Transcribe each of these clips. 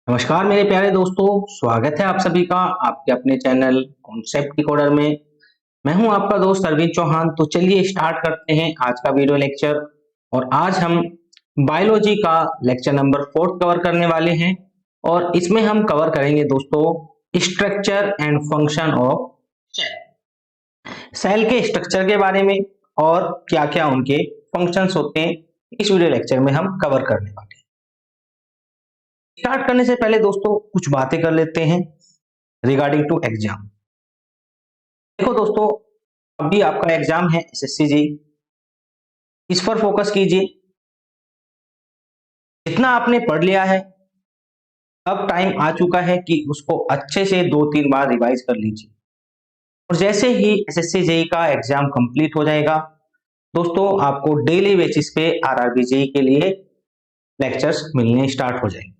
नमस्कार मेरे प्यारे दोस्तों, स्वागत है आप सभी का आपके अपने चैनल कॉन्सेप्ट डिकोडर में। मैं हूं आपका दोस्त अरविंद चौहान। तो चलिए स्टार्ट करते हैं आज का वीडियो लेक्चर। और आज हम बायोलॉजी का लेक्चर नंबर 4 कवर करने वाले हैं। और इसमें हम कवर करेंगे दोस्तों structure and function of cell. Cell के स्ट्रक्चर के बारे में और क्या क्या उनके फंक्शंस होते हैं, इस वीडियो लेक्चर में हम कवर करने वाले हैं। स्टार्ट करने से पहले दोस्तों कुछ बातें कर लेते हैं रिगार्डिंग टू एग्जाम। देखो दोस्तों, अभी आपका एग्जाम है एसएससी जी, इस पर फोकस कीजिए। जितना आपने पढ़ लिया है, अब टाइम आ चुका है कि उसको अच्छे से 2-3 बार रिवाइज कर लीजिए। और जैसे ही एसएससी जेई का एग्जाम कंप्लीट हो जाएगा दोस्तों, आपको डेली बेसिस पे आरआरबी जेई के लिए लेक्चर्स मिलने स्टार्ट हो जाएंगे।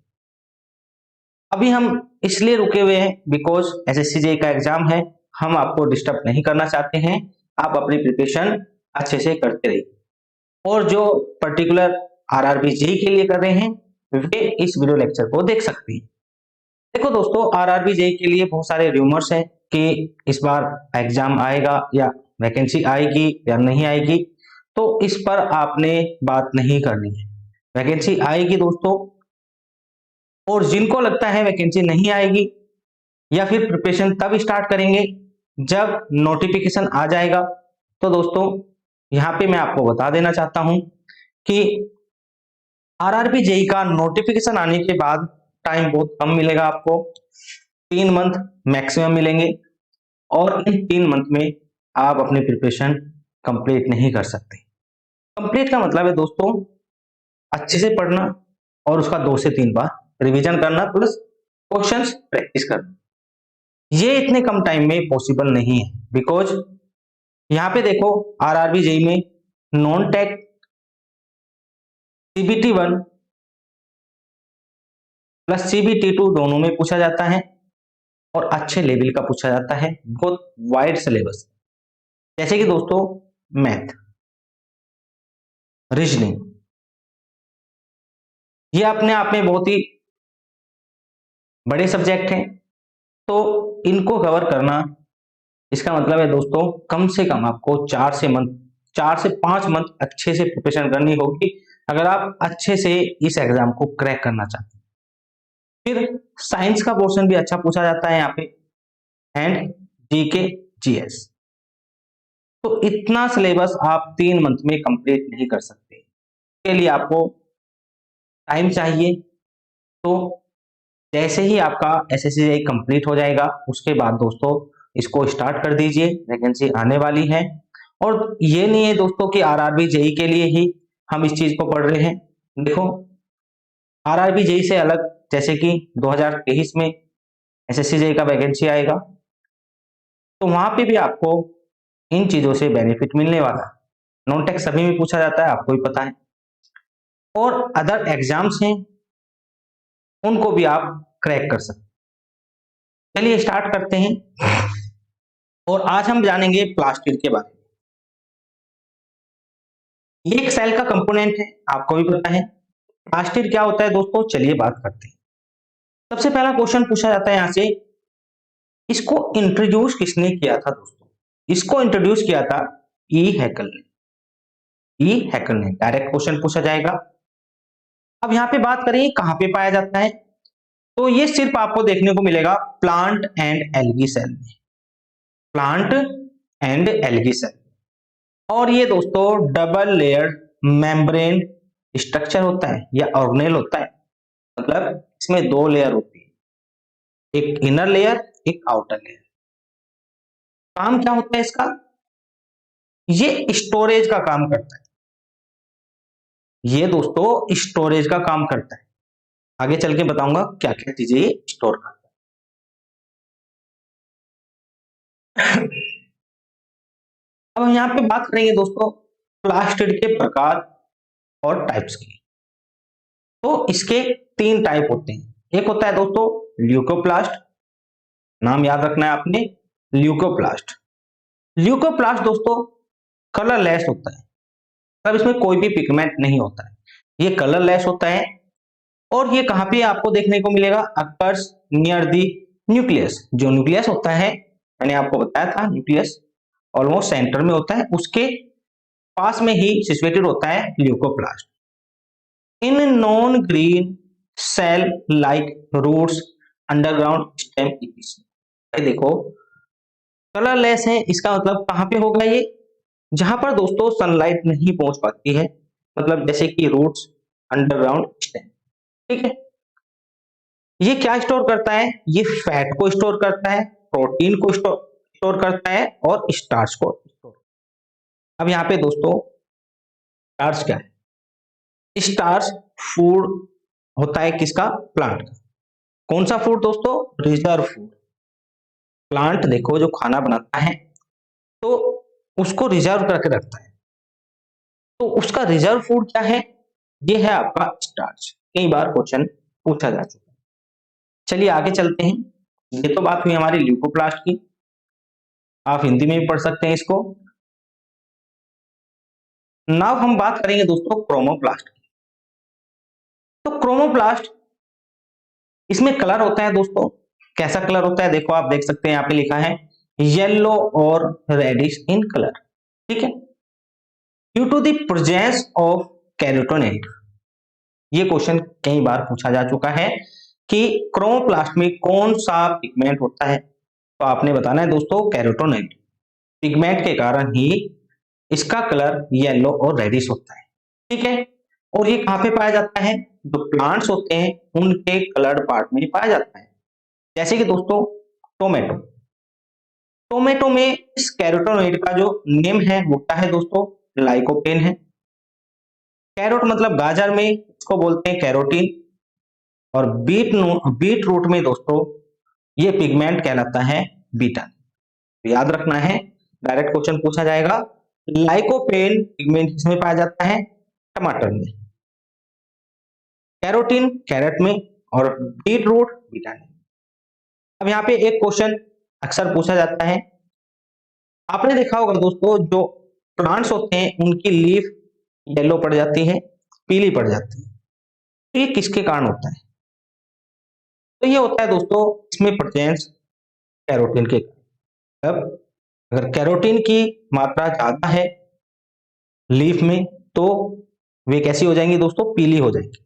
अभी हम इसलिए रुके हुए हैं बिकॉज एसएससी जेई का एग्जाम है, हम आपको डिस्टर्ब नहीं करना चाहते हैं। आप अपनी प्रिपरेशन अच्छे से करते रहिए। और जो पर्टिकुलर आरआरबी जेई के लिए कर रहे हैं वे इस वीडियो लेक्चर को देख सकते हैं। देखो दोस्तों, आरआरबी जेई के लिए बहुत सारे रूमर्स हैं कि इस बार एग्जाम आएगा या वैकेंसी आएगी या नहीं आएगी। तो इस पर आपने बात नहीं करनी है। वैकेंसी आएगी दोस्तों। और जिनको लगता है वैकेंसी नहीं आएगी या फिर प्रिपरेशन तब स्टार्ट करेंगे जब नोटिफिकेशन आ जाएगा। तो दोस्तों यहाँ पे मैं आपको बता देना चाहता हूं कि आरआरबी जेई का नोटिफिकेशन आने के बाद टाइम बहुत कम मिलेगा आपको, 3 मंथ मैक्सिमम मिलेंगे। और इन 3 मंथ में आप अपनी प्रिपरेशन कंप्लीट नहीं कर सकते। कंप्लीट का मतलब है दोस्तों अच्छे से पढ़ना और उसका 2 से 3 बार रिवीजन करना प्लस क्वेश्चंस प्रैक्टिस करना। ये इतने कम टाइम में पॉसिबल नहीं है बिकॉज यहाँ पे देखो आरआरबी जेई में non tech CBT 1 plus CBT 2 दोनों में पूछा जाता है और अच्छे लेवल का पूछा जाता है। बहुत वाइड सिलेबस जैसे कि दोस्तों मैथ, रीजनिंग, ये अपने आप में बहुत ही बड़े सब्जेक्ट हैं। तो इनको कवर करना, इसका मतलब है दोस्तों कम से कम आपको 4 से 5 मंथ अच्छे से प्रिपरेशन करनी होगी अगर आप अच्छे से इस एग्जाम को क्रैक करना चाहते हैं। फिर साइंस का पोर्शन भी अच्छा पूछा जाता है यहाँ पे एंड जीके जीएस। तो इतना सिलेबस आप 3 मंथ में कंप्लीट नहीं कर सकते। इसके लिए आपको टाइम चाहिए। तो जैसे ही आपका एसएससी कंप्लीट हो जाएगा उसके बाद दोस्तों इसको स्टार्ट कर दीजिए, वैकेंसी आने वाली है। और ये नहीं है दोस्तों कि आरआरबी जेई के लिए ही हम इस चीज को पढ़ रहे हैं। देखो आरआरबी जेई से अलग, जैसे कि 2023 में एसएससी जेई का वैकेंसी आएगा तो वहां पे भी आपको इन चीजों से बेनिफिट मिलने वाला है। नॉन टेक सभी में पूछा जाता है, आपको भी पता है। और अदर एग्जाम्स हैं उनको भी आप क्रैक कर सकते हैं। चलिए स्टार्ट करते हैं। और आज हम जानेंगे प्लास्टिड के बारे में। ये एक सेल का कंपोनेंट है, आपको भी पता है। प्लास्टिड क्या होता है दोस्तों, चलिए बात करते हैं। सबसे पहला क्वेश्चन पूछा जाता है यहाँ से, इसको इंट्रोड्यूस किसने किया था दोस्तों? इसको इंट्रोड्यूस किया था ई हैकल ने। ई हैकल ने, डायरेक्ट क्वेश्चन पूछा जाएगा। अब यहाँ पे बात करें कहां पे पाया जाता है, तो ये सिर्फ आपको देखने को मिलेगा प्लांट एंड एल्गी सेल में। Plant and algae cell. और ये दोस्तों डबल लेयर्ड मेम्ब्रेन स्ट्रक्चर होता है या ऑर्गेनेल होता है। मतलब इसमें 2 लेयर होती है, एक इनर लेयर एक आउटर लेयर। काम क्या होता है इसका? ये स्टोरेज का काम करता है। ये दोस्तों स्टोरेज का काम करता है। आगे चल के बताऊंगा क्या क्या चीजें ये स्टोर करता है। अब यहाँ पे बात करेंगे दोस्तों प्लास्टिड के प्रकार और टाइप्स की। तो इसके 3 टाइप होते हैं। एक होता है दोस्तों ल्यूकोप्लास्ट, नाम याद रखना है आपने, ल्यूकोप्लास्ट। ल्यूकोप्लास्ट दोस्तों कलरलेस होता है, मतलब इसमें कोई भी पिगमेंट नहीं होता है, ये कलरलेस होता है। और ये कहाँ पे आपको देखने को मिलेगा, अकर्स नियर दी न्यूक्लियस। जो न्यूक्लियस होता है, मैंने आपको बताया था न्यूक्लियस ऑलमोस्ट सेंटर में होता है, उसके पास में ही सिचुएटेड होता है leucoplast. In non green cell like roots underground stem इपिस। देखो कलरलेस है, इसका मतलब कहाँ पे होगा ये, जहां पर दोस्तों सनलाइट नहीं पहुंच पाती है, मतलब जैसे कि रूट्स, अंडरग्राउंड स्टेम। ठीक है, ये क्या स्टोर करता है, ये फैट को स्टोर करता है, प्रोटीन को स्टोर करता है और स्टार्च को स्टोर। अब यहाँ पे दोस्तों स्टार्च क्या है, स्टार्च फूड होता है किसका, प्लांट का। कौन सा फूड दोस्तों, रिजर्व फूड। प्लांट देखो जो खाना बनाता है तो उसको रिजर्व करके रखता है, तो उसका रिजर्व फूड क्या है, ये है आपका स्टार्च। कई बार क्वेश्चन पूछा जा चुका है। चलिए आगे चलते हैं। ये तो बात हुई हमारी ल्यूकोप्लास्ट की, आप हिंदी में भी पढ़ सकते हैं इसको। नाउ हम बात करेंगे दोस्तों क्रोमोप्लास्ट की। तो क्रोमोप्लास्ट, इसमें कलर होता है दोस्तों, कैसा कलर होता है, देखो आप देख सकते हैं यहाँ पे लिखा है येलो और रेडिश इन कलर। ठीक है, due to the presence of carotenoid. ये क्वेश्चन कई बार पूछा जा चुका है कि क्रोमोप्लास्ट में कौन सा पिगमेंट होता है, तो आपने बताना है दोस्तों कैरोटीनॉइड। पिगमेंट के कारण ही इसका कलर येलो और रेडिश होता है। ठीक है, और ये कहां पे पाया जाता है, जो प्लांट्स होते हैं उनके कलर्ड पार्ट में पाया जाता है। जैसे कि दोस्तों टोमेटो, टोमेटो में इस कैरोटीनॉइड का जो नेम है वो क्या है दोस्तों, लाइकोपेन है। कैरोट मतलब गाजर में इसको बोलते हैं कैरोटीन, और बीट रूट में दोस्तों ये पिगमेंट कहलाता है बीटा। तो याद रखना है, डायरेक्ट क्वेश्चन पूछा जाएगा। लाइकोपेन पिगमेंट किसमें पाया जाता है, टमाटर में। कैरोटीन कैरेट में, और बीट रूट बीटा में। अब यहाँ पे एक क्वेश्चन अक्सर पूछा जाता है, आपने देखा होगा दोस्तों जो प्लांट्स होते हैं उनकी लीफ येलो पड़ जाती है, पीली पड़ जाती है, तो ये किसके कारण होता है, तो ये होता है दोस्तों इसमें प्रेजेंस कैरोटीन के कारण। अब अगर कैरोटीन की मात्रा ज्यादा है लीफ में तो वे कैसी हो जाएंगी दोस्तों, पीली हो जाएंगी।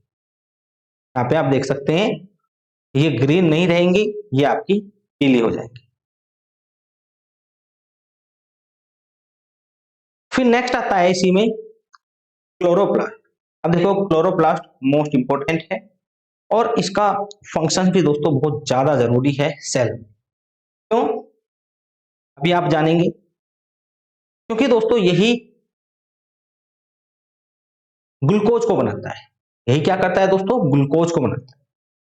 यहाँ पे आप देख सकते हैं ये ग्रीन नहीं रहेंगी, ये आपकी पीली हो जाएंगी। फिर नेक्स्ट आता है इसी में क्लोरोप्लास्ट। अब देखो क्लोरोप्लास्ट मोस्ट इंपोर्टेंट है और इसका फंक्शन भी दोस्तों बहुत ज्यादा जरूरी है सेल में। क्यों, अभी आप जानेंगे। क्योंकि दोस्तों यही ग्लूकोज को बनाता है, यही क्या करता है दोस्तों, ग्लूकोज को बनाता है।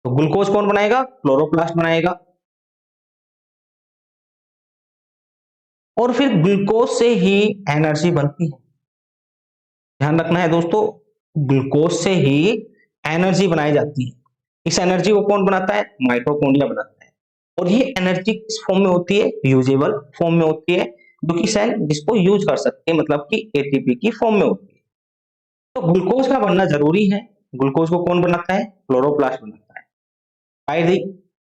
तो ग्लूकोज कौन बनाएगा, क्लोरोप्लास्ट बनाएगा। और फिर ग्लूकोज से ही एनर्जी बनती है, ध्यान रखना है दोस्तों, ग्लूकोज से ही एनर्जी बनाई जाती है। इस एनर्जी को कौन बनाता है, माइटोकॉन्ड्रिया बनाता है। और ये एनर्जी किस फॉर्म में होती है, यूजेबल फॉर्म में होती है, जो कि सेल जिसको यूज कर सकते हैं, मतलब कि एटीपी की फॉर्म में होती है। तो ग्लूकोज का बनना जरूरी है। ग्लूकोज को कौन बनाता है, क्लोरोप्लास्ट बनाता है, by the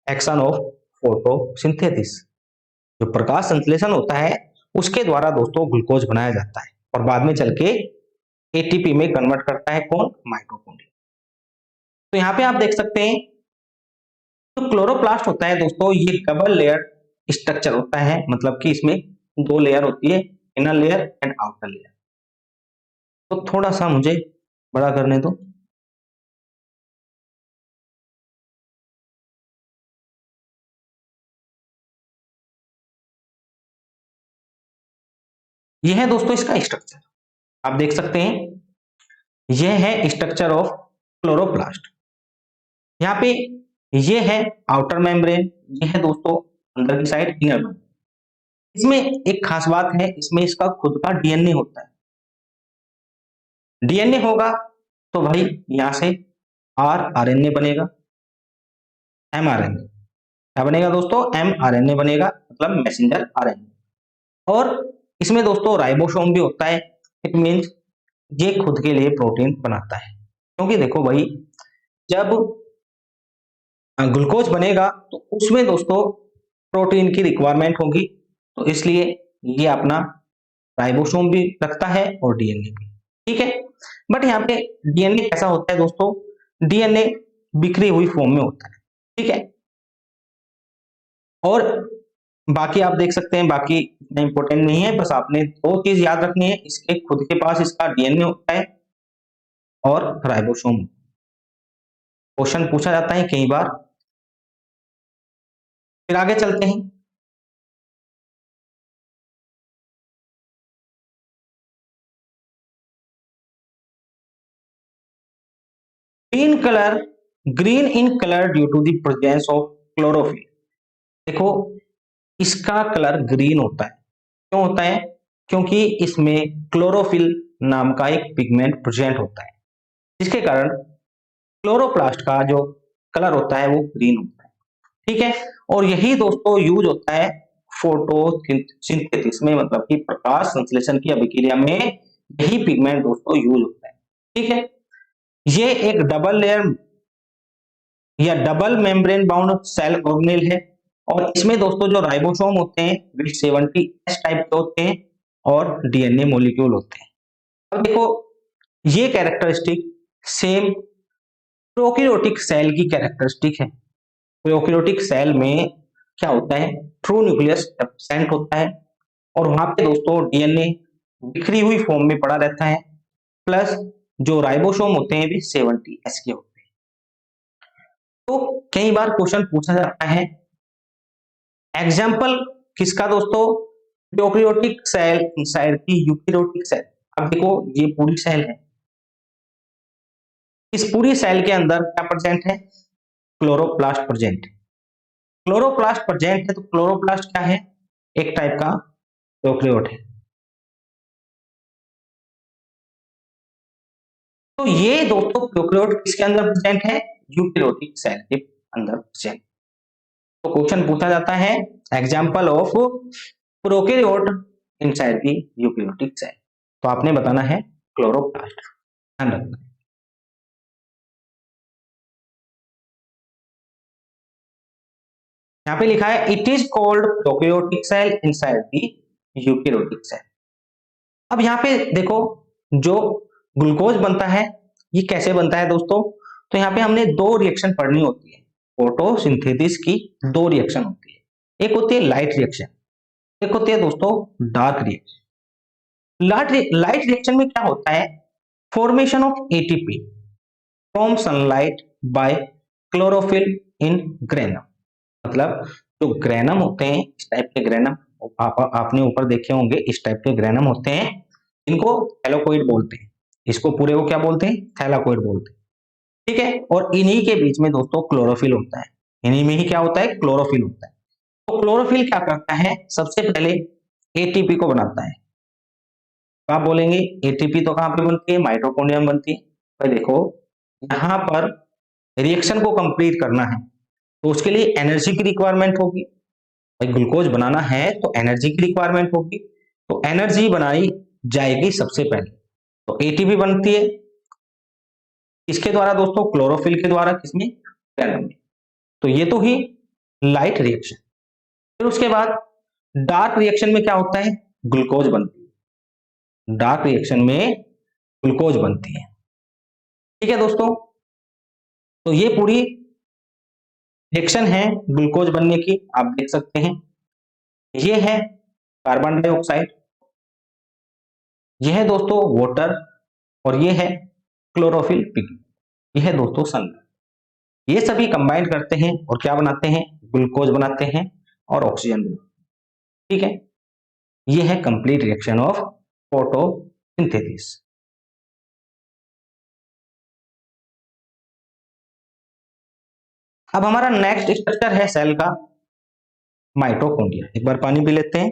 action of photosynthesis. जो प्रकाश संश्लेषण होता है उसके द्वारा दोस्तों ग्लूकोज बनाया जाता है, और बाद में चल के एटीपी में कन्वर्ट करता है कौन, माइटोकॉन्ड्रिया। तो यहाँ पे आप देख सकते हैं तो क्लोरोप्लास्ट होता है दोस्तों, ये डबल लेयर स्ट्रक्चर होता है, मतलब कि इसमें दो लेयर होती है, inner layer and outer layer. तो थोड़ा सा मुझे बड़ा करने दो। ये है दोस्तों इसका स्ट्रक्चर, आप देख सकते हैं यह है स्ट्रक्चर ऑफ क्लोरोप्लास्ट। यहाँ पे ये है आउटर मेम्ब्रेन, ये है दोस्तों अंदर की साइड इनर मेम्ब्रेन। इसमें एक खास बात है, इसमें इसका खुद का डीएनए होता है। डीएनए होगा तो भाई यहां से आरएनए बनेगा, एमआरएनए। क्या बनेगा दोस्तों, एमआरएनए बनेगा, मतलब मैसेंजर आरएनए। और इसमें दोस्तों राइबोसोम भी होता है, इट मींस ये खुद के लिए प्रोटीन बनाता है। क्योंकि देखो भाई जब ग्लूकोज बनेगा तो उसमें दोस्तों प्रोटीन की रिक्वायरमेंट होगी, तो इसलिए ये अपना राइबोसोम भी रखता है और डीएनए भी। ठीक है, बट यहाँ पे डीएनए कैसा होता है दोस्तों, डीएनए बिखरी हुई फॉर्म में होता है। ठीक है, और बाकी आप देख सकते हैं, बाकी इतना इंपॉर्टेंट नहीं है, बस आपने दो चीज याद रखनी है, इसके खुद के पास इसका डीएनए होता है और राइबोसोम। क्वेश्चन पूछा जाता है कई बार। फिर आगे चलते हैं। Green in colour due to the presence of chlorophyll. देखो, इसका कलर ग्रीन होता है, क्यों होता है, क्योंकि इसमें क्लोरोफिल नाम का एक पिगमेंट प्रेजेंट होता है, जिसके कारण क्लोरोप्लास्ट का जो कलर होता है वो ग्रीन होता है। ठीक है, और यही दोस्तों यूज होता है फोटोसिंथेसिस में, मतलब कि प्रकाश संश्लेषण की अभिक्रिया में यही पिगमेंट दोस्तों यूज होता है। ठीक है, ये एक डबल लेयर या double membrane bound cell organelle है, और इसमें दोस्तों जो राइबोसोम होते हैं वे 70S टाइप के होते हैं और डीएनए मॉलिक्यूल होते हैं। अब देखो, ये कैरेक्टरिस्टिक सेम प्रोकैरियोटिक सेल की कैरेक्टरिस्टिक है। प्रोकैरियोटिक सेल में क्या होता है, ट्रू न्यूक्लियस एब्सेंट होता है, और वहां पे दोस्तों डीएनए बिखरी हुई फॉर्म में पड़ा रहता है, प्लस जो राइबोसोम होते हैं भी 70S के होते हैं। तो कई बार क्वेश्चन पूछा जाता है, एग्जाम्पल किसका दोस्तों, prokaryotic cell inside the eukaryotic cell. अब देखो, ये पूरी सेल है, इस पूरी सेल के अंदर क्या प्रेजेंट है, क्लोरोप्लास्ट प्रेजेंट है। क्लोरोप्लास्ट प्रेजेंट है, तो क्लोरोप्लास्ट क्या है, एक टाइप का प्रोकैरियोट है। तो ये दोस्तों प्रोकैरियोट किसके अंदर प्रेजेंट है, यूकैरियोटिक सेल के अंदर प्रेजेंट। तो क्वेश्चन पूछा जाता है, example of prokaryote inside the eukaryotic cell, तो आपने बताना है क्लोरोप्लास्ट। ध्यान रखना, यहाँ पे लिखा है it is called prokaryotic cell inside the eukaryotic cell. अब यहाँ पे देखो, जो ग्लूकोज बनता है ये कैसे बनता है दोस्तों, तो यहाँ पे हमने दो रिएक्शन पढ़नी होती है, फोटोसिंथेसिस की दो रिएक्शन होती है, एक होती है लाइट रिएक्शन, एक होती है दोस्तों डार्क रिएक्शन। लाइट रिएक्शन में क्या होता है, formation of ATP from sunlight bye chlorophyll in granum. मतलब जो ग्रेनम होते हैं, इस टाइप के ग्रेनम आपने ऊपर देखे होंगे, इस टाइप के ग्रेनम होते हैं, इनको थैलाकोइड बोलते हैं, इसको पूरे को क्या बोलते हैं, थैलाकोइड बोलते हैं। ठीक है, और इन्हीं के बीच में दोस्तों क्लोरोफिल होता है, इन्हीं में ही क्या होता है, क्लोरोफिल होता है। तो क्लोरोफिल क्या करता है, सबसे पहले एटीपी को बनाता है। आप बोलेंगे एटीपी तो कहां पे बनती है, माइटोकॉन्ड्रिया में बनती है। भाई देखो, यहां पर रिएक्शन को कंप्लीट करना है तो उसके लिए एनर्जी की रिक्वायरमेंट होगी। भाई ग्लूकोज बनाना है तो एनर्जी की रिक्वायरमेंट होगी, तो एनर्जी बनाई जाएगी सबसे पहले, तो एटीपी बनती है इसके द्वारा दोस्तों, क्लोरोफिल के द्वारा, किसमें, ग्रेनम में। तो ये तो ही लाइट रिएक्शन। फिर उसके बाद डार्क रिएक्शन में क्या होता है, ग्लूकोज बनती है, डार्क रिएक्शन में ग्लूकोज बनती है। ठीक है दोस्तों, तो ये पूरी रिएक्शन है ग्लूकोज बनने की, आप देख सकते हैं। ये है कार्बन डाइऑक्साइड, ये है दोस्तों वाटर, और ये है क्लोरोफिल पिगमेंट, ये है दोस्तों सन। ये सभी कंबाइन करते हैं और क्या बनाते हैं, ग्लूकोज बनाते हैं और ऑक्सीजन बनाते हैं। ठीक है, ये है कंप्लीट रिएक्शन ऑफ फोटोसिंथेसिस। अब हमारा नेक्स्ट स्ट्रक्चर है सेल का, माइटोकॉन्ड्रिया। एक बार पानी पी लेते हैं।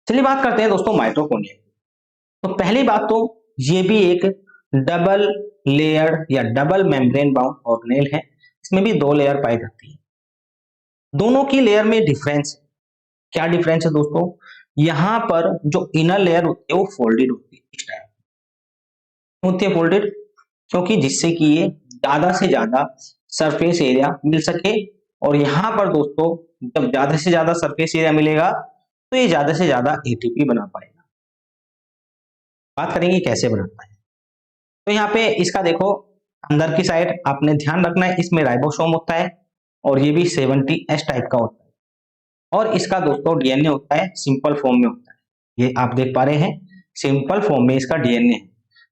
चलिए बात करते हैं दोस्तों माइटोकॉन्ड्रिया। तो पहली बात तो ये भी एक डबल लेयर्ड या डबल मेम्ब्रेन बाउंड ऑर्गेनेल है, इसमें भी 2 लेयर पाई जाती है। दोनों की लेयर में डिफरेंस, क्या डिफरेंस है दोस्तों? यहाँ पर जो इनर लेयर होती है वो फोल्डेड होती है, इस टाइप होती है फोल्डेड, क्योंकि जिससे कि ये ज्यादा से ज्यादा सरफेस एरिया मिल सके। और यहाँ पर दोस्तों जब ज्यादा से ज्यादा सरफेस एरिया मिलेगा तो ये ज्यादा से ज्यादा एटीपी बना पाएगा। बात करेंगे कैसे बनाता है। तो यहाँ पे इसका देखो, अंदर की साइड आपने ध्यान रखना है, इसमें राइबोसोम होता है और ये भी 70S टाइप का होता है। और इसका दोस्तों डीएनए होता है सिंपल फॉर्म में होता है, ये आप देख पा रहे हैं सिंपल फॉर्म में इसका डीएनए है।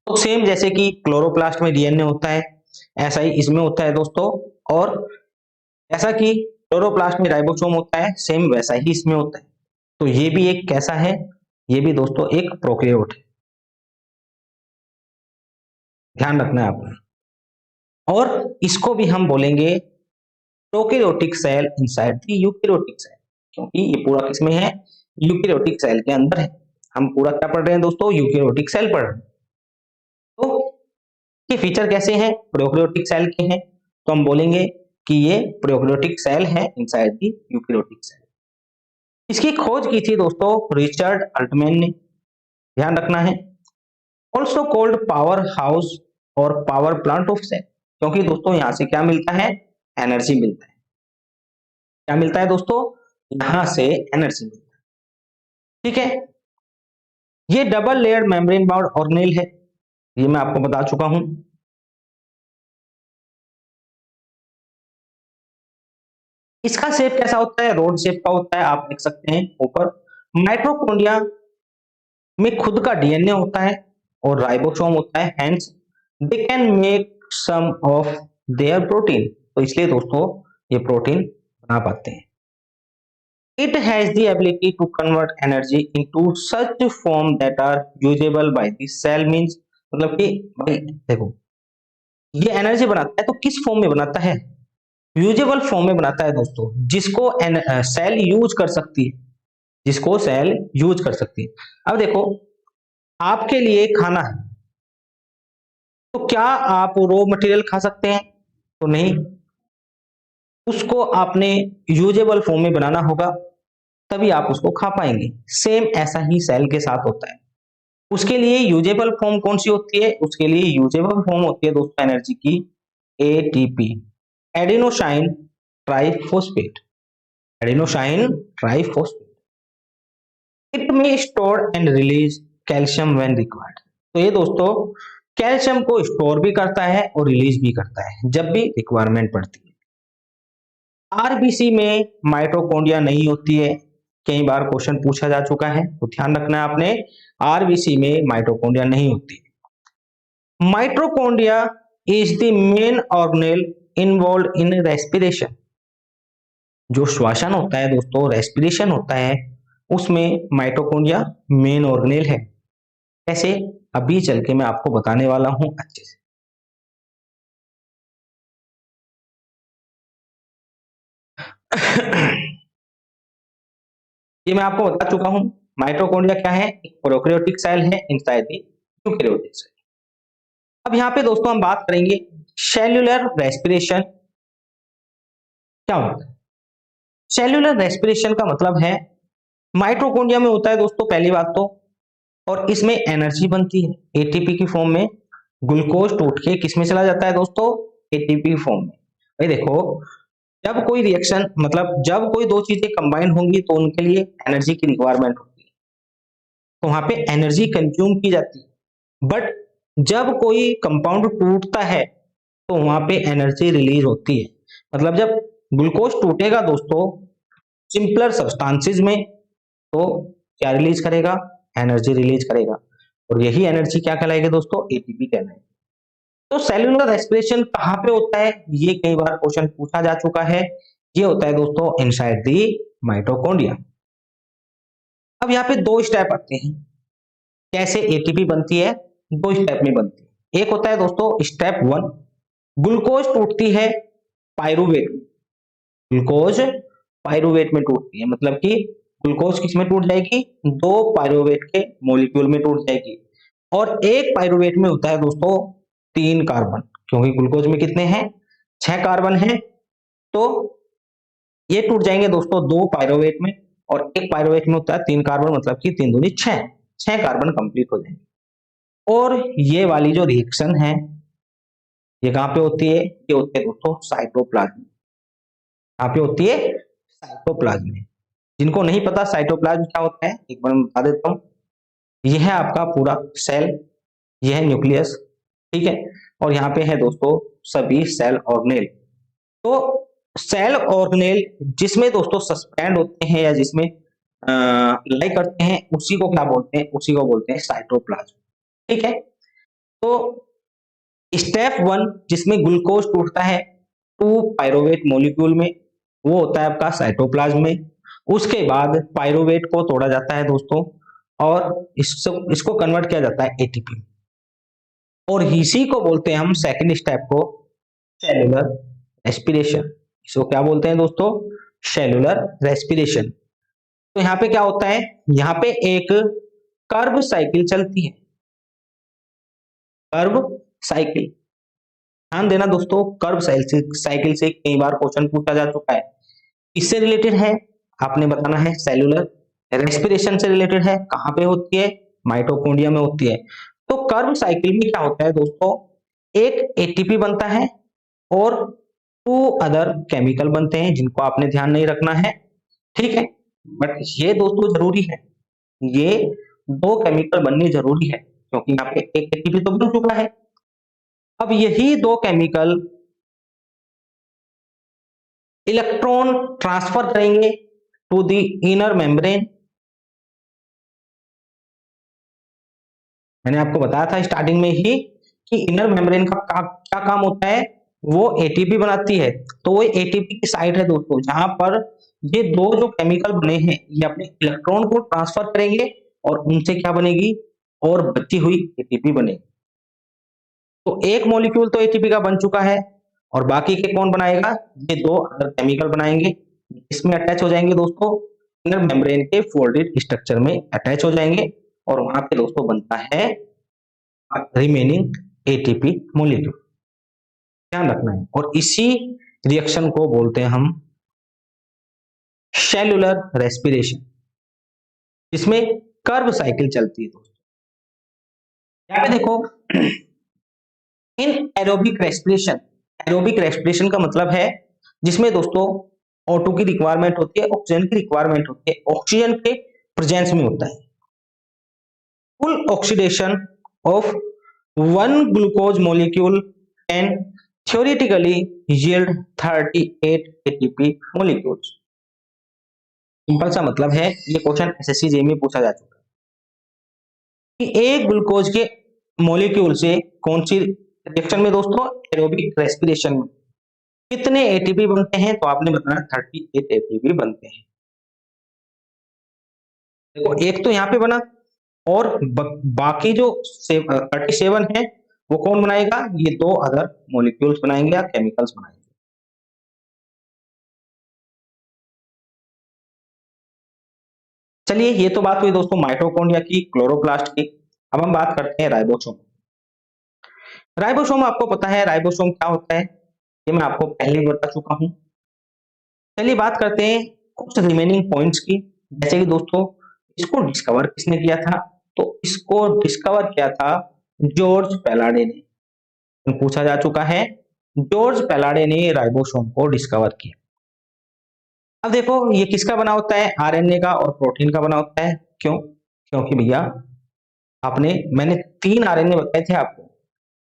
तो सेम जैसे कि क्लोरोप्लास्ट में डीएनए होता है, ऐसा ही इसमें होता है दोस्तों। और ऐसा कि क्लोरोप्लास्ट में राइबोसोम होता है, सेम वैसा ही इसमें होता है। तो ये भी एक कैसा है, ये भी दोस्तों एक प्रोकैरियोट है, ध्यान रखना है आपको। और इसको भी हम बोलेंगे prokaryotic cell inside the eukaryotic cell, क्योंकि ये पूरा किसमें है, यूकैरियोटिक सेल के अंदर है। हम पूरा क्या पढ़ रहे हैं दोस्तों, यूकैरियोटिक सेल पढ़ रहे हैं। तो ये फीचर कैसे हैं, प्रोकैरियोटिक सेल के हैं, तो हम बोलेंगे कि ये प्रोकैरियोटिक सेल है इनसाइड द यूकैरियोटिक सेल। इसकी खोज की थी दोस्तों रिचर्ड अल्टमैन ने, ध्यान रखना है। ऑल्सो कोल्ड पावर हाउस और पावर प्लांट ऑफ सेल, क्योंकि दोस्तों यहां से क्या मिलता है, एनर्जी मिलता है। क्या मिलता है दोस्तों, यहां से एनर्जी मिलता है। ठीक है, ये double layer membrane bound organelle है, ये मैं आपको बता चुका हूं। इसका शेप कैसा होता है, रोड शेप का होता है, आप देख सकते हैं ऊपर। माइटोकॉन्ड्रिया में खुद का डीएनए होता है और राइबोसोम होता है, hence they can make some of their protein, तो इसलिए दोस्तों ये प्रोटीन बना पाते हैं। It has the ability to convert energy into such form that are usable by the cell, means मतलब कि भाई देखो ये एनर्जी बनाता है तो किस फॉर्म में बनाता है, यूजेबल फॉर्म में बनाता है दोस्तों, जिसको सेल यूज कर सकती है, जिसको सेल यूज कर सकती है। अब देखो आपके लिए खाना है, तो क्या आप रॉ मटेरियल खा सकते हैं, तो नहीं, उसको आपने यूजेबल फॉर्म में बनाना होगा, तभी आप उसको खा पाएंगे। सेम ऐसा ही सेल के साथ होता है। उसके लिए यूजेबल फॉर्म कौन सी होती है, उसके लिए यूजेबल फॉर्म होती है दोस्तों एनर्जी की ATP, adenosine triphosphate, adenosine triphosphate. It में store and release calcium when required, तो ये दोस्तों कैल्शियम को स्टोर भी करता है और रिलीज भी करता है जब भी रिक्वायरमेंट पड़ती है। आरबीसी में माइटोकॉन्ड्रिया नहीं होती है, कई बार क्वेश्चन पूछा जा चुका है, तो ध्यान रखना है आपने, आरबीसी में माइटोकॉन्ड्रिया नहीं होती। Mitochondria is the main organelle involve in respiration, जो श्वसन होता है दोस्तों, रेस्पिरेशन होता है, उसमें माइटोकॉन्ड्रिया मेन ऑर्गेनेल है। कैसे, अभी चल के मैं आपको बताने वाला हूं अच्छे से। ये मैं आपको बता चुका हूं, माइटोकॉन्ड्रिया क्या है, एक प्रोकैरियोटिक सेल है इनसाइड द यूकैरियोटिक सेल। अब यहाँ पे दोस्तों हम बात करेंगे सेल्यूलर रेस्पिरेशन क्या होता है। सेल्यूलर रेस्पिरेशन का मतलब है माइटोकॉन्ड्रिया में होता है दोस्तों पहली बात तो, और इसमें एनर्जी बनती है एटीपी की फॉर्म में, ग्लूकोज टूट के किसमें चला जाता है दोस्तों, एटीपी फॉर्म में। भाई देखो जब कोई रिएक्शन मतलब जब कोई दो चीजें कंबाइन होंगी तो उनके लिए एनर्जी की रिक्वायरमेंट होती है, तो वहां पे एनर्जी कंज्यूम की जाती है। बट जब कोई कंपाउंड टूटता है तो वहां पे एनर्जी रिलीज होती है। मतलब जब ग्लूकोज टूटेगा दोस्तों सिंपलर सब्सटेंसेस में, तो क्या रिलीज करेगा, एनर्जी रिलीज करेगा, और यही एनर्जी क्या कहलाएगी दोस्तों, एटीपी कहलाएगी। तो सेल्यूलर रेस्पिरेशन कहां पे होता है, ये कई बार क्वेश्चन पूछा जा चुका है। ये होता है दोस्तों इनसाइड दी माइटोकॉन्ड्रिया। अब यहाँ पे दो स्टेप आते हैं, कैसे एटीपी बनती है, दो स्टेप में बनती है। एक होता है दोस्तों स्टेप 1, ग्लूकोज टूटती है पायरुवेट में, ग्लूकोज पायरुवेट में टूटती है, मतलब कि ग्लूकोज किस में टूट जाएगी, दो पायरुवेट के मॉलिक्यूल में टूट जाएगी। और एक पायरुवेट में होता है दोस्तों 3 कार्बन, क्योंकि ग्लूकोज में कितने हैं 6 कार्बन है, तो ये टूट जाएंगे दोस्तों 2 पायरोवेट में, और एक पायरोवेट में होता है 3 कार्बन, मतलब कि 3 दूनी 6 कार्बन कंप्लीट हो जाएंगे। और ये वाली जो रिएक्शन है ये कहाँ पे होती है? ये होती है दोस्तों साइटोप्लाज्म। कहाँ पे होती है? साइटोप्लाज्म में। जिनको नहीं पता साइटोप्लाज्म क्या होता है, एक बार मैं बता देता हूँ। यह है आपका पूरा सेल, यह है न्यूक्लियस, ठीक है, और यहाँ पे है दोस्तों सभी सेल ऑर्गेनेल। तो सेल ऑर्गेनेल जिसमें दोस्तों सस्पेंड होते हैं या जिसमें लाई करते हैं, उसी को क्या बोलते हैं? उसी को बोलते हैं साइटोप्लाज्म, ठीक है। तो स्टेप 1 जिसमें ग्लूकोज टूटता है 2 पायरोवेट मॉलिक्यूल में, वो होता है आपका साइटोप्लाज्म में। उसके बाद पायरोवेट को तोड़ा जाता है दोस्तों, और इसको कन्वर्ट किया जाता है एटीपी, और इसी को बोलते हैं हम सेकंड स्टेप को सेलुलर रेस्पिरेशन। इसको क्या बोलते हैं दोस्तों? Cellular respiration. तो यहाँ पे क्या होता है? यहाँ पे एक कर्व साइकिल चलती है, कर्व साइकिल। ध्यान देना दोस्तों, कर्व साइकिल से कई बार क्वेश्चन पूछा जा चुका है। इससे रिलेटेड है, आपने बताना है सेलुलर रेस्पिरेशन से रिलेटेड है। कहां पे होती है? माइटोकॉन्ड्रिया में होती है। तो कर्व साइकिल में क्या होता है दोस्तों? एक एटीपी बनता है और 2 अदर केमिकल बनते हैं, जिनको आपने ध्यान नहीं रखना है, ठीक है, बट ये दोस्तों जरूरी है, ये 2 केमिकल बनने जरूरी है, क्योंकि यहाँ पे एक एटीपी तो बन चुका है। अब यही 2 केमिकल इलेक्ट्रॉन ट्रांसफर करेंगे टू द इनर मेम्ब्रेन। मैंने आपको बताया था स्टार्टिंग में ही कि इनर मेम्ब्रेन का क्या काम होता है? वो एटीपी बनाती है। तो वो एटीपी की साइट है दोस्तों, जहां पर ये 2 जो केमिकल बने हैं ये अपने इलेक्ट्रॉन को ट्रांसफर करेंगे, और उनसे क्या बनेगी? और बची हुई एटीपी बनेगी। तो एक मॉलिक्यूल तो एटीपी का बन चुका है, और बाकी के कौन बनाएगा? ये 2 अदर केमिकल बनाएंगे, इसमें अटैच हो जाएंगे दोस्तों, इनर मेम्ब्रेन के फोल्डेड स्ट्रक्चर में अटैच हो जाएंगे, और वहां पे दोस्तों बनता है रिमेनिंग एटीपी मॉलिक्यूल। ध्यान रखना है, और इसी रिएक्शन को बोलते हैं हम सेलुलर रेस्पिरेशन, जिसमें कर्व साइकिल चलती है दोस्तों। यहाँ पे देखो, in aerobic respiration, aerobic respiration का मतलब है जिसमें दोस्तों O2 की रिक्वायरमेंट होती है, ऑक्सीजन की रिक्वायरमेंट होती है, ऑक्सीजन के प्रेजेंस में होता है। Full oxidation of 1 glucose molecule can theoretically yield 38 ATP molecules। Simple सा मतलब है, ये क्वेश्चन एसएससी जेईई में पूछा जा चुका है कि एक ग्लूकोज के मॉलिक्यूल से कौन सी रिएक्शन में दोस्तों? एरोबिक रेस्पिरेशन में कितने एटीपी बनते हैं? तो आपने बताना 38 एटीपी बनते हैं। देखो, एक तो यहाँ पे बना, और बाकी जो 37 है वो कौन बनाएगा? ये 2 अदर मॉलिक्यूल्स बनाएंगे या केमिकल्स बनाएंगे। चलिए, ये तो बात हुई दोस्तों माइटोकॉन्ड्रिया की, क्लोरोप्लास्ट की। अब हम बात करते हैं राइबोसोम। राइबोसोम आपको पता है राइबोसोम क्या होता है, ये मैं आपको पहले ही बता चुका हूं। चलिए बात करते हैं कुछ रिमेनिंग पॉइंट्स की। जैसे कि दोस्तों, इसको डिस्कवर किसने किया था? तो इसको डिस्कवर किया था जॉर्ज पैलाडे ने। पूछा जा चुका है, जॉर्ज पैलाडे ने राइबोसोम को डिस्कवर किया। अब देखो, ये किसका बना होता है? आरएनए का और प्रोटीन का बना होता है। क्यों? क्योंकि भैया मैंने 3 आरएनए बताए थे आपको।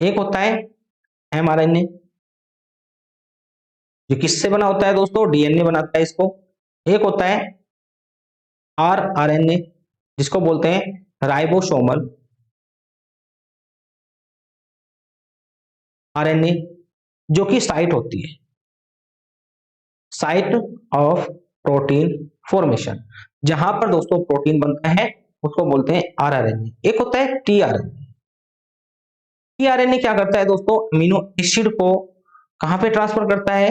एक होता है एमआरएनए, जो किससे बना होता है दोस्तों? डीएनए बनाता है इसको। एक होता है आरएनए, जिसको बोलते हैं राइबोसोमल आरएनए, जो कि साइट होती है, साइट ऑफ प्रोटीन फॉर्मेशन, जहां पर दोस्तों प्रोटीन बनता है उसको बोलते हैं आरआरएनए। एक होता है टीआरएनए। टीआरएनए क्या करता है दोस्तों? अमीनो एसिड को कहां पे ट्रांसफर करता है?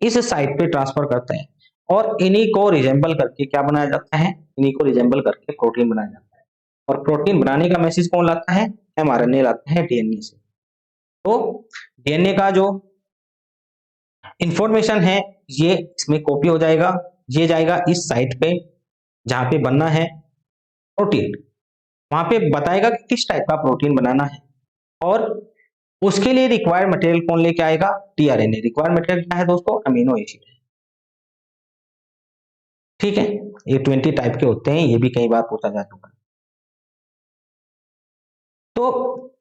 इस साइट पे ट्रांसफर करता है, और इन्हीं को रिजेंबल करके क्या बनाया जाता है? इन्हीं को रिजेंबल करके प्रोटीन बनाया जाता है, और प्रोटीन बनाने का मैसेज कौन लाता है? एमआरएनए लाता है डीएनए से। तो डीएनए का जो इंफॉर्मेशन है ये इसमें कॉपी हो जाएगा, ये जाएगा इस साइट पे जहां पे बनना है प्रोटीन, वहां पे बताएगा कि किस टाइप का प्रोटीन बनाना है, और उसके लिए रिक्वायर्ड मटेरियल कौन लेके आएगा, टीआरएनए। रिक्वायर्ड मटेरियल क्या है दोस्तों, अमीनो एसिड है, ठीक है। ये 20 टाइप के होते हैं, ये भी कई बार पूछा जा चुका है। तो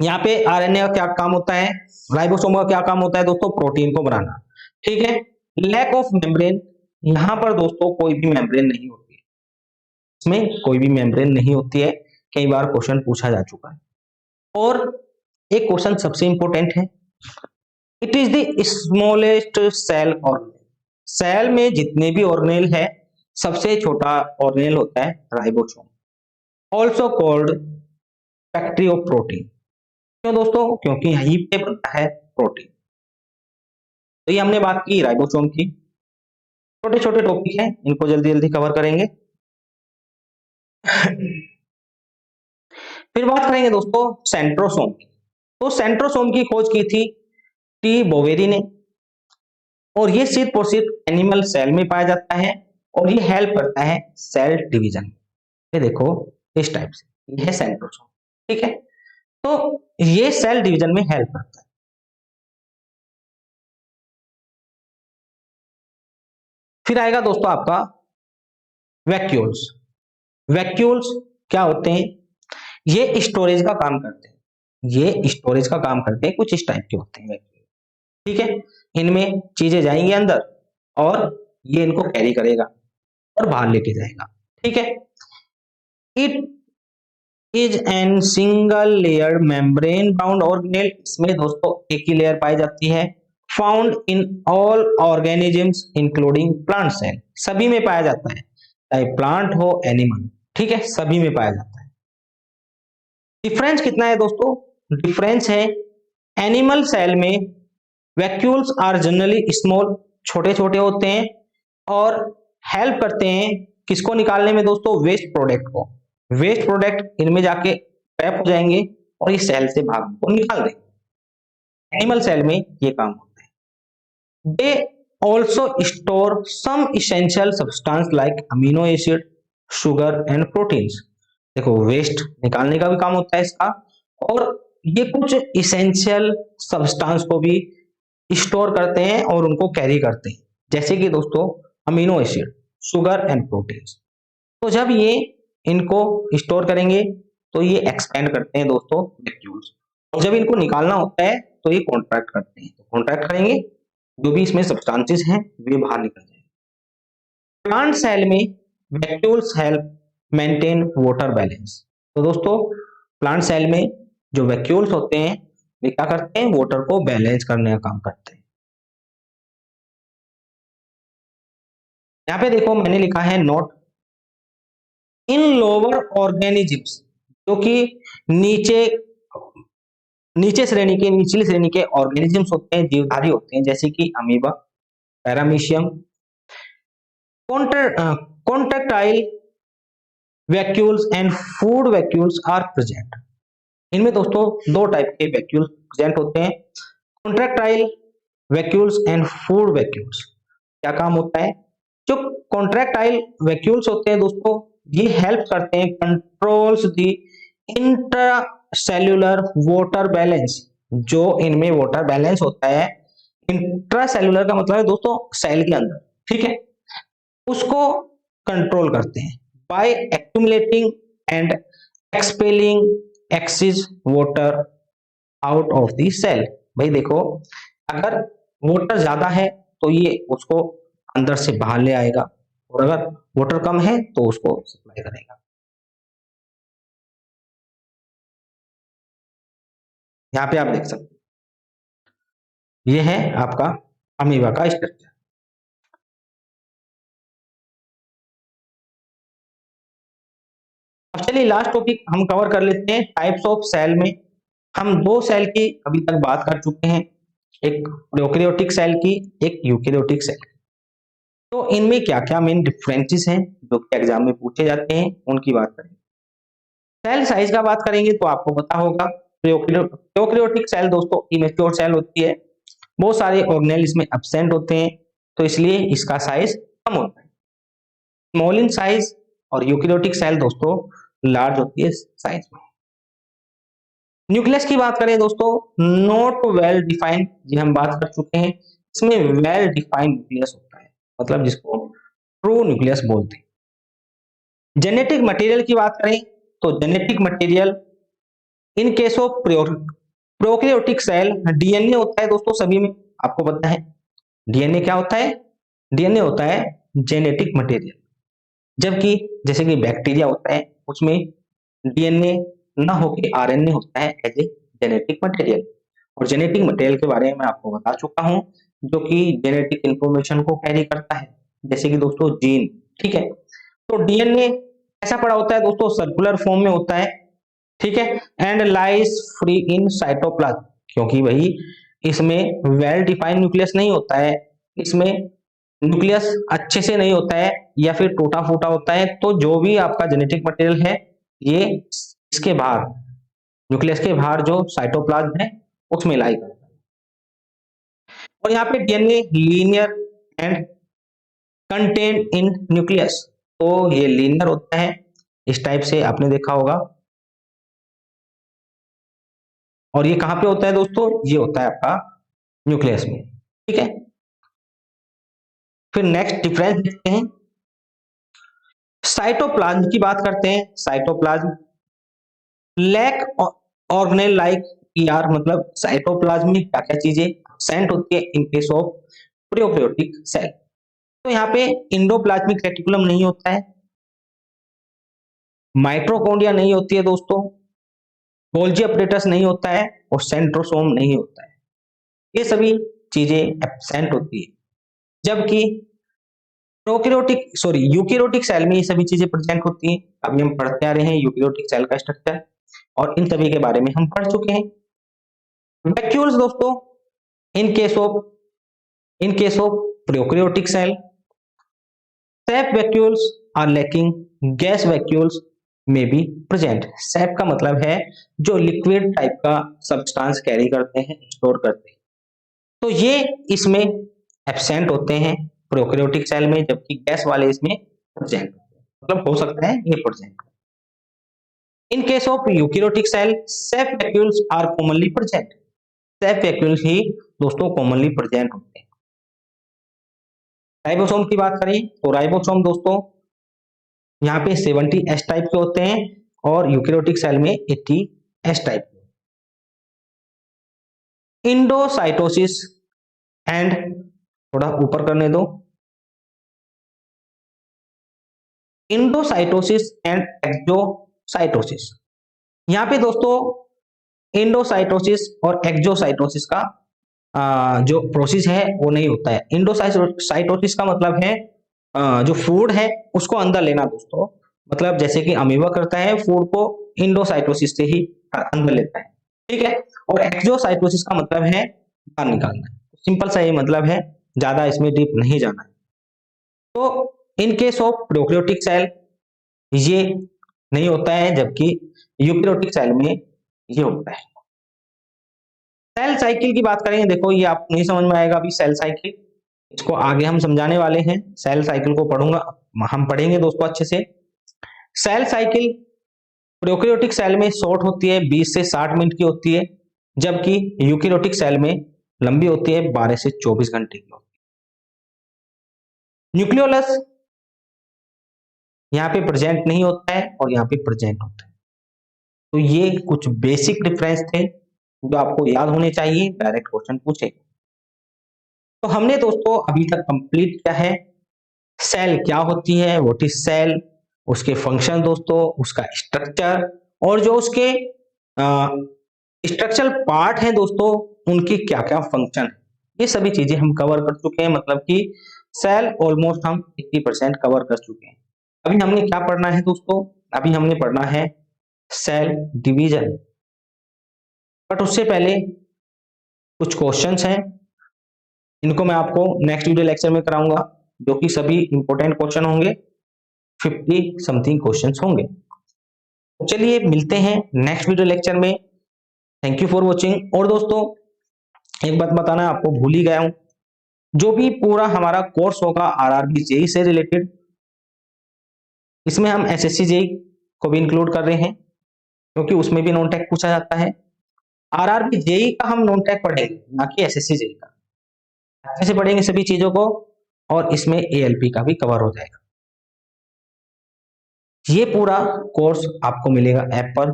यहाँ पे आरएनए का क्या काम होता है, राइबोसोम का क्या काम होता है दोस्तों, प्रोटीन को बनाना, ठीक है। लैक ऑफ मेम्ब्रेन, यहां पर दोस्तों कोई भी मेम्ब्रेन नहीं होती है, इसमें कोई भी मेम्ब्रेन नहीं होती है, कई बार क्वेश्चन पूछा जा चुका है। और एक क्वेश्चन सबसे इंपॉर्टेंट है, it is the smallest cell organelle, cell में जितने भी ऑर्गेनेल है सबसे छोटा ऑर्गेनेल होता है ribosome, also called factory of protein. क्यों दोस्तों, क्योंकि यहीं पे बनता है प्रोटीन। तो ये हमने बात की राइबोसोम की, छोटे छोटे टॉपिक हैं, इनको जल्दी जल्दी कवर करेंगे। फिर बात करेंगे दोस्तों सेंट्रोसोम की। तो सेंट्रोसोम की खोज की थी टी बोवेरी ने, और ये सिर्फ और सिर्फ एनिमल सेल में पाया जाता है, और ये हेल्प करता है सेल डिवीजन में। ये देखो इस टाइप से, ये है सेंट्रोसोम, ठीक है। तो ये सेल डिवीजन में हेल्प करता है। फिर आएगा दोस्तों आपका वैक्यूल्स। वैक्यूल्स क्या होते हैं, ये स्टोरेज का काम करते हैं, ये स्टोरेज का काम करते हैं, कुछ इस टाइप के होते हैं वैक्यूल, ठीक है। इनमें चीजें जाएंगी अंदर और ये इनको कैरी करेगा और बाहर लेके जाएगा, ठीक है। It is an single layer membrane bound organelle, इसमें दोस्तों एक ही लेयर पाई जाती है, found in all organisms including plant cell, सभी में पाया जाता है, चाहे प्लांट हो एनिमल, ठीक है, सभी में पाया जाता है। डिफरेंस कितना है दोस्तों, डिफरेंस है एनिमल सेल में वैक्यूल्स आर जनरली स्मॉल, छोटे छोटे होते हैं, और हेल्प करते हैं किसको निकालने में दोस्तों, वेस्ट प्रोडक्ट को। वेस्ट प्रोडक्ट इनमें जाके ट्रैप हो जाएंगे और ये सेल से भाग को निकाल देंगे। एनिमल सेल में ये काम होता है। They also store some essential substance like amino acid, sugar and proteins. देखो वेस्ट निकालने का भी काम होता है इसका, और ये कुछ इसेंशियल सब्सटेंस को भी स्टोर करते हैं और उनको कैरी करते हैं, जैसे कि दोस्तों amino acid, sugar and proteins. तो जब ये इनको स्टोर करेंगे तो ये एक्सपेंड करते हैं दोस्तों वैक्यूल्स, और जब इनको निकालना होता है तो ये कॉन्ट्रैक्ट करते हैं, तो कॉन्ट्रैक्ट करेंगे, जो भी इसमें सब्सटेंसेस हैं वे बाहर निकल जाएंगे। प्लांट सेल में vacuoles help maintain water balance. तो दोस्तों प्लांट सेल में जो वैक्यूल्स होते हैं वे क्या करते हैं, वाटर को बैलेंस करने का काम करते हैं। यहाँ पे देखो मैंने लिखा है नोट, इन लोअर ऑर्गेनिजम्स, जो कि नीचे नीचे श्रेणी के, निचली श्रेणी के ऑर्गेनिजम्स होते हैं, जीवधारी होते हैं, जैसे कि amoeba, paramecium, contractile vacuoles and food vacuoles are present. इनमें दोस्तों दो टाइप के वैक्यूल्स प्रेजेंट होते हैं, contractile vacuoles and food vacuoles. क्या काम होता है, जो कॉन्ट्रैक्टाइल वैक्यूल्स होते हैं दोस्तों, ये हेल्प करते हैं controls the intracellular water balance. जो इनमें वाटर बैलेंस होता है, इंट्रासेल्युलर का मतलब है दोस्तों सेल के अंदर, ठीक है, उसको कंट्रोल करते हैं by accumulating and expelling excess water out of the cell. भाई देखो अगर वाटर ज्यादा है तो ये उसको अंदर से बाहर ले आएगा, और अगर वाटर कम है तो उसको सप्लाई करेगा। यहाँ पे आप देख सकते हैं, ये है आपका अमीबा का स्ट्रक्चर। अब चलिए लास्ट टॉपिक हम कवर कर लेते हैं, टाइप्स ऑफ सेल में। हम दो सेल की अभी तक बात कर चुके हैं, एक प्रोकैरियोटिक सेल की, एक यूकैरियोटिक सेल की। तो इनमें क्या क्या मेन डिफरेंसेस हैं जो कि एग्जाम में पूछे जाते हैं, उनकी बात करेंगे। सेल साइज का बात करेंगे तो आपको पता होगा प्रोकैरियोटिक सेल दोस्तों इमेच्योर सेल होती है, बहुत सारे ऑर्गेनेल इसमें एब्सेंट होते हैं, तो इसलिए इसका साइज कम होता है। स्मॉल इन साइज और यूकेरियोटिक सेल दोस्तों लार्ज होती है साइज में। न्यूक्लियस की बात करें दोस्तों, नॉट वेल डिफाइंड, जी हम बात कर चुके हैं, इसमें वेल डिफाइंड न्यूक्लियस होता है, मतलब जिसको ट्रू न्यूक्लियस बोलते हैं। जेनेटिक मटेरियल की बात करें तो genetic material in case of prokaryotic cell DNA होता है दोस्तों, सभी में आपको पता है डीएनए क्या होता है, डीएनए होता है जेनेटिक मटेरियल। जबकि जैसे कि बैक्टीरिया होता है उसमें डीएनए ना होके आरएनए होता है एज ए जेनेटिक मटेरियल। और जेनेटिक मटेरियल के बारे में मैं आपको बता चुका हूं, जो कि जेनेटिक इंफॉर्मेशन को कैरी करता है, जैसे कि दोस्तों जीन, ठीक है। तो डीएनए कैसा पड़ा होता है दोस्तों, सर्कुलर फॉर्म में होता है, ठीक है, and lies free in cytoplasm, क्योंकि भाई इसमें वेल डिफाइंड न्यूक्लियस नहीं होता है, इसमें न्यूक्लियस अच्छे से नहीं होता है या फिर टूटा फूटा होता है, तो जो भी आपका जेनेटिक मटेरियल है ये इसके बाहर, न्यूक्लियस के बाहर जो साइटोप्लाज्म है उसमें लाई करता है। और यहाँ पे DNA linear and contain in nucleus, तो ये लीनियर होता है, इस टाइप से आपने देखा होगा। और ये कहां पे होता है दोस्तों, ये होता है आपका न्यूक्लियस में, ठीक है। फिर नेक्स्ट डिफरेंस देखते हैं, साइटोप्लाज्म की बात करते हैं। Cytoplasm lack organelle like ER, मतलब साइटोप्लाज्म में क्या क्या चीजें एब्सेंट होती है in case of prokaryotic cell. तो यहाँ पे इंडोप्लाज्मिक रेटिकुलम नहीं होता है, माइटोकॉन्ड्रिया नहीं होती है दोस्तों, गोल्जी अपरेटस नहीं होता है, और सेंट्रोसोम नहीं होता है, ये सभी चीजें एब्सेंट होती है। जबकि यूकेरियोटिक सेल में ये सभी चीजें प्रेजेंट होती हैं। अभी हम पढ़ते आ रहे हैं यूकेरियोटिक सेल का स्ट्रक्चर, और इन सभी के बारे में हम पढ़ चुके हैं। वैक्यूल्स दोस्तों, in case of prokaryotic cell sap vacuoles are lacking, gas vacuoles may be present. Sap का मतलब है जो लिक्विड टाइप का सब्सटेंस कैरी करते हैं, स्टोर करते हैं, तो ये इसमें एब्सेंट होते हैं प्रोकैरियोटिक सेल में, जबकि गैस वाले इसमें प्रेजेंट होते हैं, मतलब हो सकता है ये present. In case of eukaryotic cell sap vacuoles are commonly present, sap vacuoles ही दोस्तों कॉमनली प्रेजेंट होते हैं। राइबोसोम की बात करें तो राइबोसोम दोस्तों यहाँ पे 70 एस टाइप के होते हैं, और यूकेरियोटिक सेल में 80 एस टाइप के। इंडोसाइटोसिस एंड, थोड़ा ऊपर करने दो, इंडोसाइटोसिस एंड एक्सोसाइटोसिस। यहाँ पे दोस्तों इंडोसाइटोसिस और एक्सोसाइटोसिस का जो प्रोसेस है वो नहीं होता है। इंडोसाइटोसिस का मतलब है जो फूड है उसको अंदर लेना दोस्तों, मतलब जैसे कि अमीबा करता है फूड को इंडोसाइटोसिस से ही अंदर लेता है, ठीक है। और एक्सोसाइटोसिस का मतलब है बाहर निकालना, सिंपल सा ये मतलब है, ज्यादा इसमें डीप नहीं जाना है। तो in case of prokaryotic cell ये नहीं होता है, जबकि यूकेरियोटिक सेल में ये होता है। सेल साइकिल की बात करेंगे, देखो ये आपको नहीं समझ में आएगा अभी सेल साइकिल, इसको आगे हम समझाने वाले हैं। सेल साइकिल को हम पढ़ेंगे दोस्तों अच्छे से। सेल साइकिल प्रोकैरियोटिक सेल में शॉर्ट होती है, 20 से 60 मिनट की होती है, जबकि यूकेरियोटिक सेल में लंबी होती है, 12 से 24 घंटे की होती है। न्यूक्लियोलस यहाँ पे प्रेजेंट नहीं होता है और यहाँ पे प्रेजेंट होता है। तो ये कुछ बेसिक डिफरेंस थे जो आपको याद होने चाहिए, डायरेक्ट क्वेश्चन पूछे। तो हमने दोस्तों अभी तक कंप्लीट किया है सेल क्या होती है, व्हाट इज सेल, उसके फंक्शन दोस्तों, उसका स्ट्रक्चर, और जो उसके स्ट्रक्चरल पार्ट है दोस्तों उनकी क्या क्या फंक्शन है, ये सभी चीजें हम कवर कर चुके हैं, मतलब कि सेल ऑलमोस्ट हम 80% कवर कर चुके हैं। अभी हमने क्या पढ़ना है दोस्तों, अभी हमने पढ़ना है सेल डिवीजन। बट उससे पहले कुछ क्वेश्चंस हैं, इनको मैं आपको नेक्स्ट वीडियो लेक्चर में कराऊंगा, जो कि सभी इंपॉर्टेंट क्वेश्चन होंगे, 50 समथिंग क्वेश्चंस होंगे। तो चलिए मिलते हैं नेक्स्ट वीडियो लेक्चर में। Thank you for watching. और दोस्तों एक बात बताना आपको भूल ही गया हूं, जो भी पूरा हमारा कोर्स होगा आरआरबी जेई से रिलेटेड, इसमें हम एसएससी जेई को भी इंक्लूड कर रहे हैं, क्योंकि उसमें भी नॉन टेक पूछा जाता है। आरआरबी जेई का हम नॉन टेक पढ़ेंगे, ना कि एसएससी जेई का। अच्छे से पढ़ेंगे सभी चीजों को, और इसमें एएलपी का भी कवर हो जाएगा। ये पूरा कोर्स आपको मिलेगा ऐप पर।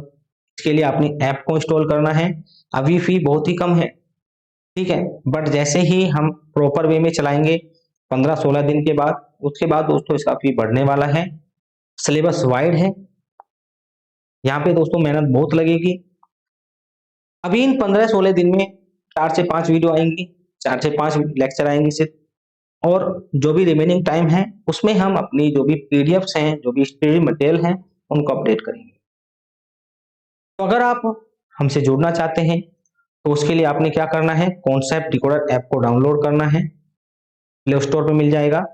इसके लिए आपने ऐप को इंस्टॉल करना है। अभी फी बहुत ही कम है, ठीक है, बट जैसे ही हम प्रॉपर वे में चलाएंगे 15-16 दिन के बाद, उसके बाद दोस्तों इसका फी बढ़ने वाला है। सिलेबस वाइड है, यहाँ पे दोस्तों मेहनत बहुत लगेगी। अभी इन 15-16 दिन में 4 से 5 वीडियो आएंगी, 4 से 5 लेक्चर आएंगे सिर्फ, और जो भी रिमेनिंग टाइम है उसमें हम अपनी जो भी पीडीएफ्स हैं, जो भी स्टडी मटेरियल हैं, उनको अपडेट करेंगे। तो अगर आप हमसे जुड़ना चाहते हैं तो उसके लिए आपने क्या करना है, कॉन्सेप्ट डिकोडर ऐप को डाउनलोड करना है, प्ले स्टोर पे मिल जाएगा,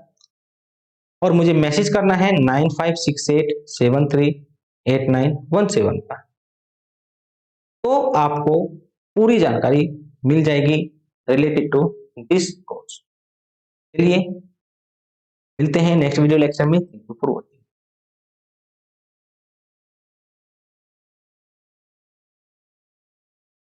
और मुझे मैसेज करना है 9568738917 पर। तो आपको पूरी जानकारी मिल जाएगी रिलेटेड टू दिस कोर्स। चलिए मिलते हैं नेक्स्ट वीडियो लेक्चर में। Thank you for watching.